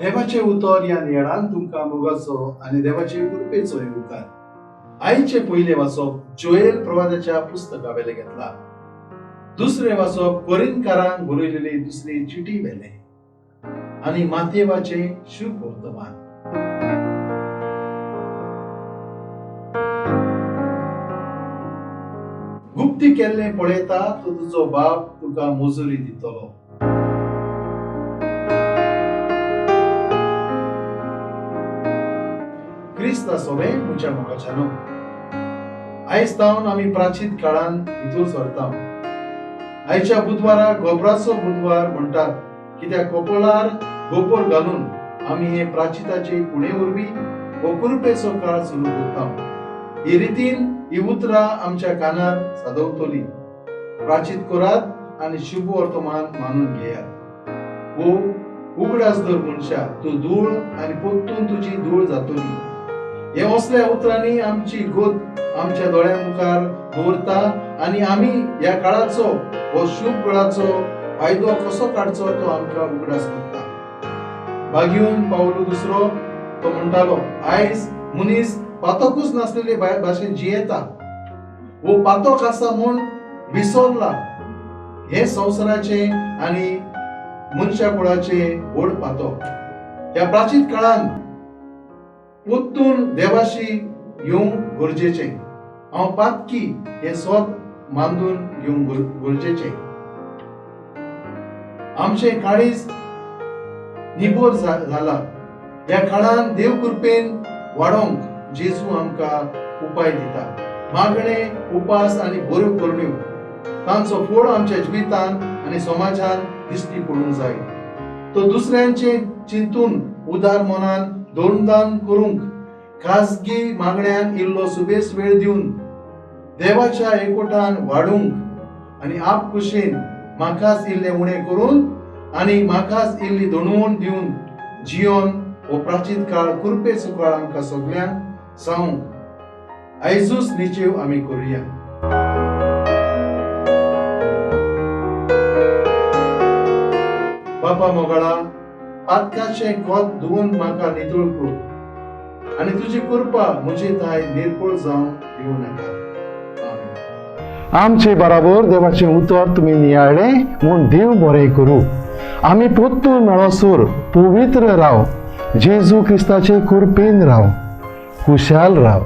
देवाचे उतर या नियळान तुमकां मोगाचो आनी देवाचे कृपेचो येवकार. आईचे पयले वाचप जोएल प्रवादाच्या पुस्तका वेले घेतला. दुसरे वाचप कोरिंथकारांक बरयलेली दुसरी चिठी वेले आनी माथेवाचे शुभ वर्तमान. गुप्ती केल्ले पळयता तो तुजो बाप तुका मजुरी दितलो. क्रिस्त सोबे मुच्या मोगाच्यानो. आयज तावन आमी प्राचीन काळान भितर सरता. आयच्या बुधवाराक गोबराचो बुधवार म्हणटात, कित्याक कपोलार गोपोर घालून आमी हे प्राचिताचे कुणे वरवीं हो कृपेचो काळ सुरू करता. ही रितीन ही उतरां आमच्या कानार सादवतली. प्राचीत करात आनी शुभ वर्तमान मानून घेयात. हो उगडास दर मनशा, तूं धूळ आनी पोत्तून तुजी धूळ जातली. हे असल्या उतरांनी आमची गोद आमच्या दोळ्या मुखार दवरता आनी आमी ह्या काळाचो हो शुभ काळाचो फायदो कसो काडचो तो आमकां उगडास करता. भाग्यून पावलो दुसरो तो म्हणटालो, आयज मनीस पातकूच नासलेले भाशेन जियेता. वो पातक आसा म्हूण विसरला. हे संवसाराचे आनी मनशा कुळाचे व्हड पातक. ह्या प्राचीन काळान पोत्तून देवाशी येवंक गरजेचें. हांव पातकी हे स्वत मांडून घेवंक गरजेचें. आमचें काळीज निबोर जाला. ह्या काळान देव कृपेन वाडोवंक जेजू आमकां उपाय दिता. मागणे, उपास आनी बऱ्यो करण्यो तांचो फळ आमच्या जिवितान आनी समाजान दिश्टी पडूंक जाय. तो दुसऱ्यांचे चिंतून उदार मनान दोनदान करूंक, खासगी मागण्यांक इल्लो सुबेस वेळ दिवन देवाच्या एकवटान वाडूंक आनी आपकुशीन म्हाकाच इल्लें उणें करून आनी म्हाकाच इल्ली दणवण दिवन जियोन हो प्राचीन काळ कृपेचो काळ आमकां सगळ्यांक सांगूंक आयजूच निचेव आमी करुया. बापा मोगाळा, पातकाचें खोत धुवन म्हाका नितळ कर आनी तुजी कृपा म्हजी थाय निर्पळ जावं दिवं नाका. आमचे बराबर देवाचे उतर तुमी नियाळे म्हूण देव बरें करूं. आमी पोत्तून मेळसर पवित्र राव. जेजू क्रिस्ताचे कृपेन राव. खुशाल राव.